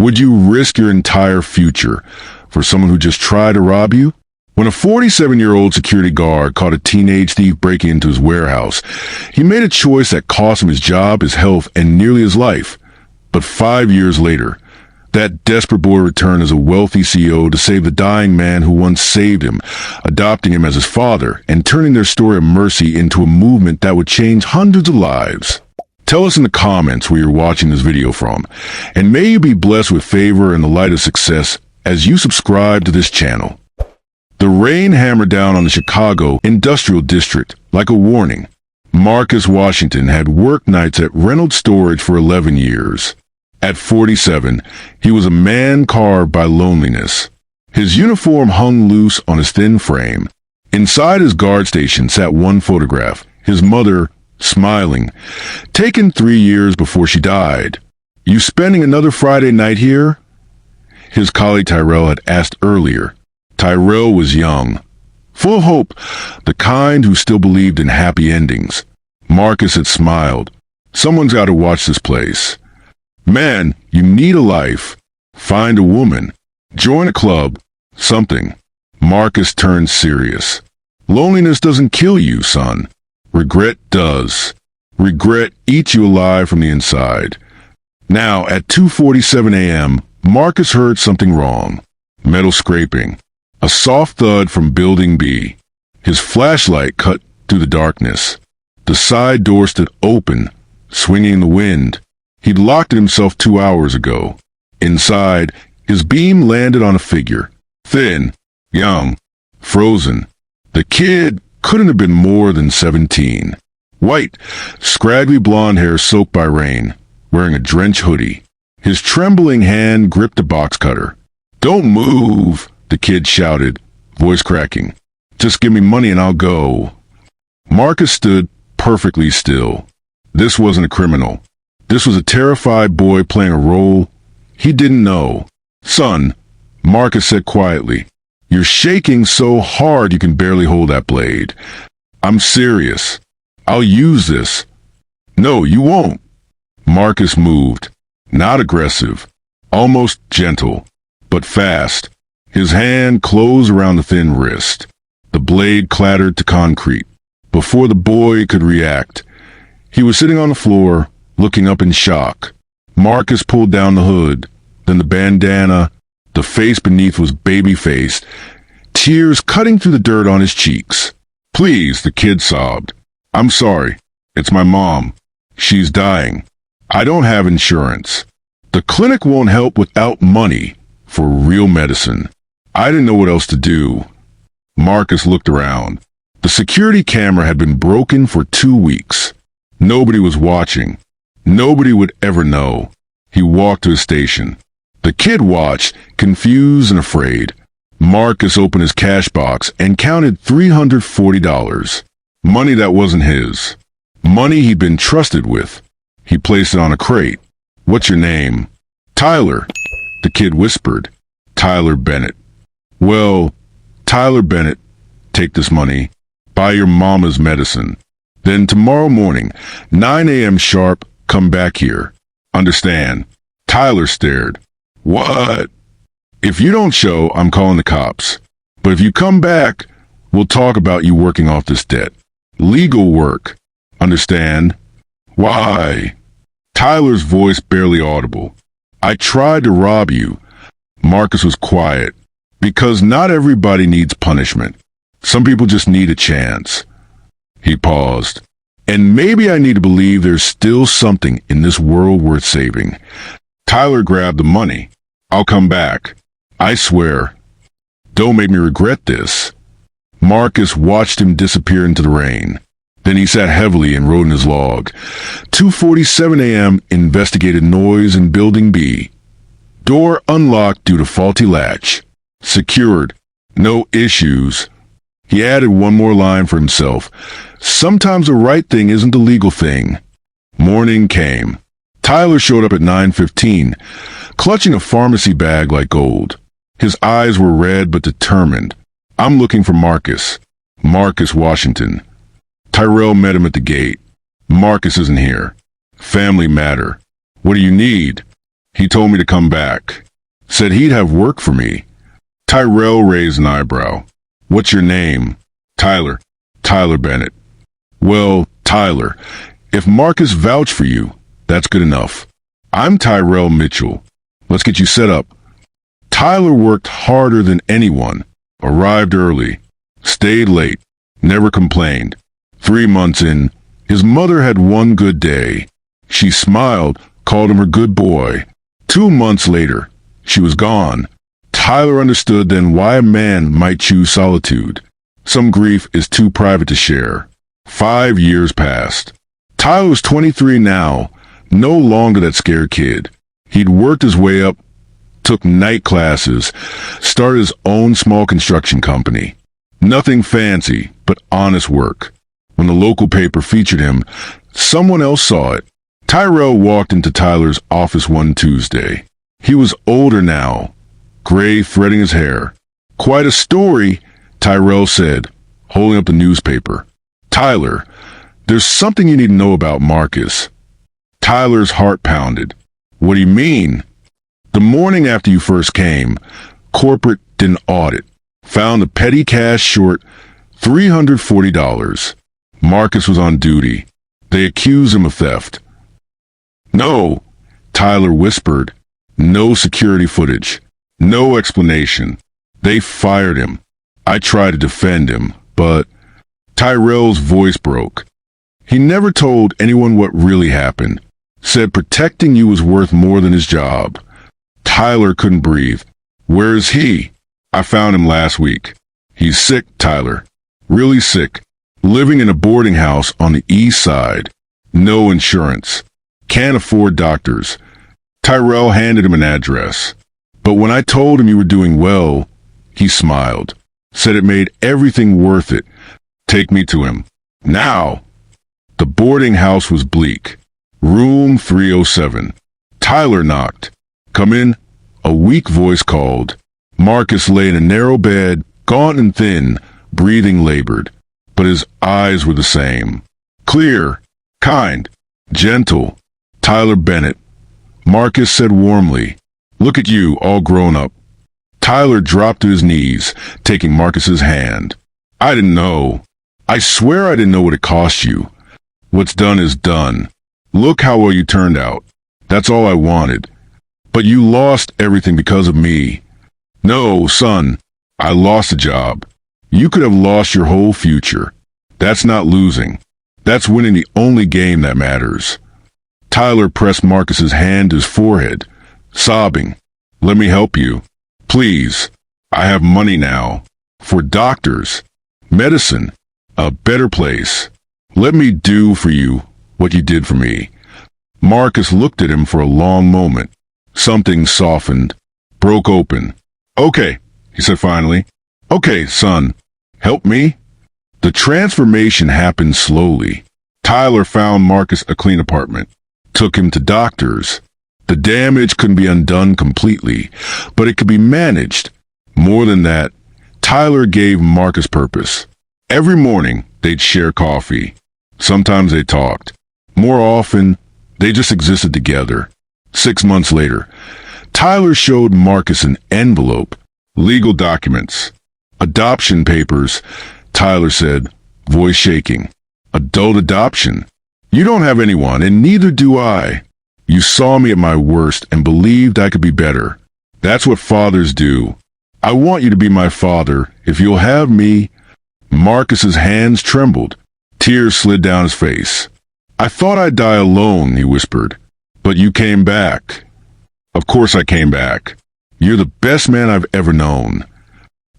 Would you risk your entire future for someone who just tried to rob you? When a 47-year-old security guard caught a teenage thief breaking into his warehouse, he made a choice that cost him his job, his health, and nearly his life. But 5 years later, that desperate boy returned as a wealthy CEO to save the dying man who once saved him, adopting him as his father and turning their story of mercy into a movement that would change hundreds of lives. Tell us in the comments where you're watching this video from, and may you be blessed with favor and the light of success as you subscribe to this channel. The rain hammered down on the Chicago industrial district like a warning. Marcus Washington had worked nights at Reynolds Storage for 11 years. At 47, he was a man carved by loneliness. His uniform hung loose on his thin frame. Inside his guard station sat one photograph, his mother, smiling, taken 3 years before she died. "You spending another Friday night here?" his colleague Tyrell had asked earlier. Tyrell was young, full of hope, the kind who still believed in happy endings. Marcus had smiled. "Someone's got to watch this place. Man, you need a life. Find a woman. Join a club. Something." Marcus turned serious. "Loneliness doesn't kill you, son. Regret does. Regret eats you alive from the inside." Now, at 2:47 a.m., Marcus heard something wrong. Metal scraping. A soft thud from Building B. His flashlight cut through the darkness. The side door stood open, swinging in the wind. He'd locked it himself 2 hours ago. Inside, his beam landed on a figure. Thin, young, frozen. The kid couldn't have been more than 17. White, scraggly blonde hair soaked by rain, wearing a drenched hoodie. His trembling hand gripped a box cutter. "Don't move," the kid shouted, voice cracking. "Just give me money and I'll go." Marcus stood perfectly still. This wasn't a criminal. This was a terrified boy playing a role he didn't know. "Son," Marcus said quietly, "you're shaking so hard you can barely hold that blade. I'm serious. I'll use this." "No, you won't." Marcus moved. Not aggressive, almost gentle, but fast. His hand closed around the thin wrist. The blade clattered to concrete. Before the boy could react, he was sitting on the floor, looking up in shock. Marcus pulled down the hood, then the bandana. The face beneath was baby-faced, tears cutting through the dirt on his cheeks. "Please," the kid sobbed. "I'm sorry. It's my mom. She's dying. I don't have insurance. The clinic won't help without money for real medicine." I didn't know what else to do. Marcus looked around. The security camera had been broken for 2 weeks. Nobody was watching. Nobody would ever know. He walked to his station. The kid watched, confused and afraid. Marcus opened his cash box and counted $340. Money that wasn't his. Money he'd been trusted with. He placed it on a crate. "What's your name?" "Tyler," the kid whispered. "Tyler Bennett." "Well, Tyler Bennett, take this money. Buy your mama's medicine. Then tomorrow morning, 9 a.m. sharp, come back here. Understand?" Tyler stared. "What?" "If you don't show, I'm calling the cops. But if you come back, we'll talk about you working off this debt. Legal work. Understand?" "Why?" Tyler's voice barely audible. "I tried to rob you." Marcus was quiet. "Because not everybody needs punishment. Some people just need a chance." He paused. "And maybe I need to believe there's still something in this world worth saving." Tyler grabbed the money. "I'll come back. I swear. Don't make me regret this." Marcus watched him disappear into the rain. Then he sat heavily and wrote in his log. 2:47 a.m. investigated noise in Building B. Door unlocked due to faulty latch. Secured. No issues. He added one more line for himself. Sometimes the right thing isn't the legal thing. Morning came. Tyler showed up at 9:15, clutching a pharmacy bag like gold. His eyes were red but determined. "I'm looking for Marcus. Marcus Washington." Tyrell met him at the gate. "Marcus isn't here. Family matter. What do you need?" He told me to come back. Said he'd have work for me. Tyrell raised an eyebrow. What's your name? Tyler. Tyler Bennett. Well, Tyler, if Marcus vouched for you, that's good enough. I'm Tyrell Mitchell. Let's get you set up. Tyler worked harder than anyone. Arrived early. Stayed late. Never complained. 3 months in, his mother had one good day. She smiled, called him her good boy. 2 months later, she was gone. Tyler understood then why a man might choose solitude. Some grief is too private to share. 5 years passed. Tyler was 23 now, no longer that scared kid. He'd worked his way up, took night classes, started his own small construction company. Nothing fancy, but honest work. When the local paper featured him, someone else saw it. Tyrell walked into Tyler's office one Tuesday. He was older now, gray threading his hair. Quite a story, Tyrell said, holding up the newspaper. Tyler, there's something you need to know about Marcus. Tyler's heart pounded. What do you mean? The morning after you first came, corporate did an audit. Found the petty cash short $340. Marcus was on duty. They accused him of theft. No, Tyler whispered. No security footage. No explanation. They fired him. I tried to defend him, but Tyrell's voice broke. He never told anyone what really happened. Said protecting you was worth more than his job. Tyler couldn't breathe. Where is he? I found him last week. He's sick, Tyler. Really sick. Living in a boarding house on the east side. No insurance. Can't afford doctors. Tyrell handed him an address. But when I told him you were doing well, he smiled. Said it made everything worth it. Take me to him. Now! The boarding house was bleak. Room 307. Tyler knocked. Come in. A weak voice called. Marcus lay in a narrow bed, gaunt and thin, breathing labored. But his eyes were the same. Clear, kind, gentle. Tyler Bennett. Marcus said warmly, Look at you, all grown up. Tyler dropped to his knees, taking Marcus's hand. I didn't know. I swear I didn't know what it cost you. What's done is done. Look how well you turned out. That's all I wanted. But you lost everything because of me. No, son, I lost a job. You could have lost your whole future. That's not losing. That's winning the only game that matters. Tyler pressed Marcus's hand to his forehead, sobbing. Let me help you. Please. I have money now. For doctors. Medicine. A better place. Let me do for you what you did for me. Marcus looked at him for a long moment. Something softened, broke open. Okay, he said finally. Okay, son. Help me? The transformation happened slowly. Tyler found Marcus a clean apartment. Took him to doctors. The damage couldn't be undone completely, but it could be managed. More than that, Tyler gave Marcus purpose. Every morning, they'd share coffee. Sometimes they talked. More often, they just existed together. 6 months later, Tyler showed Marcus an envelope, legal documents, adoption papers. Tyler said, voice shaking, adult adoption. You don't have anyone, and neither do I. You saw me at my worst and believed I could be better. That's what fathers do. I want you to be my father. If you'll have me. Marcus's hands trembled. Tears slid down his face. I thought I'd die alone, he whispered. But you came back. Of course I came back. You're the best man I've ever known.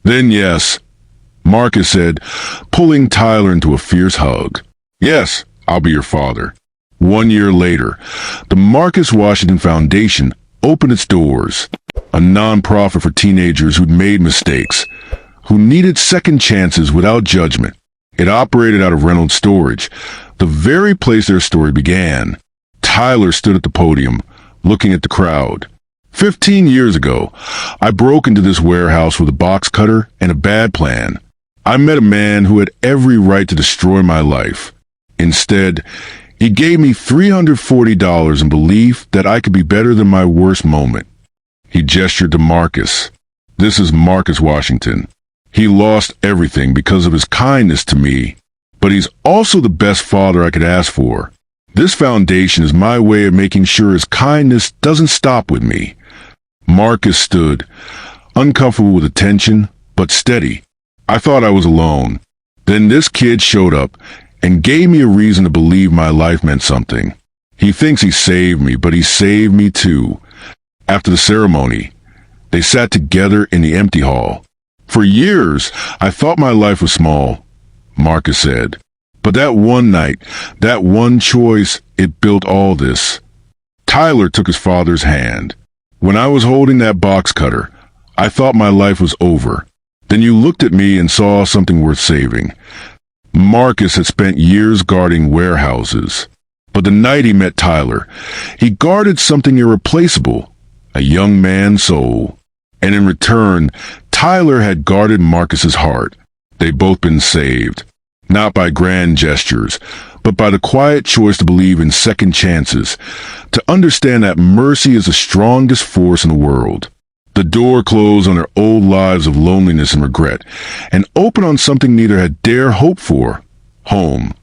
Then yes, Marcus said, pulling Tyler into a fierce hug. Yes, I'll be your father. 1 year later, the Marcus Washington Foundation opened its doors, a nonprofit for teenagers who'd made mistakes, who needed second chances without judgment. It operated out of Reynolds Storage, the very place their story began. Tyler stood at the podium, looking at the crowd. 15 years ago, I broke into this warehouse with a box cutter and a bad plan. I met a man who had every right to destroy my life. Instead, He gave me $340 in belief that I could be better than my worst moment. He gestured to Marcus. This is Marcus Washington. He lost everything because of his kindness to me, but he's also the best father I could ask for. This foundation is my way of making sure his kindness doesn't stop with me. Marcus stood, uncomfortable with the tension, but steady. I thought I was alone. Then this kid showed up and gave me a reason to believe my life meant something. He thinks he saved me, but he saved me too. After the ceremony, they sat together in the empty hall. For years, I thought my life was small, Marcus said. But that one night, that one choice, it built all this. Tyler took his father's hand. When I was holding that box cutter, I thought my life was over. Then you looked at me and saw something worth saving. Marcus had spent years guarding warehouses. But the night he met Tyler, he guarded something irreplaceable, a young man's soul. And in return, Tyler had guarded Marcus's heart. They'd both been saved. Not by grand gestures, but by the quiet choice to believe in second chances, to understand that mercy is the strongest force in the world. The door closed on their old lives of loneliness and regret, and opened on something neither had dared hope for, home.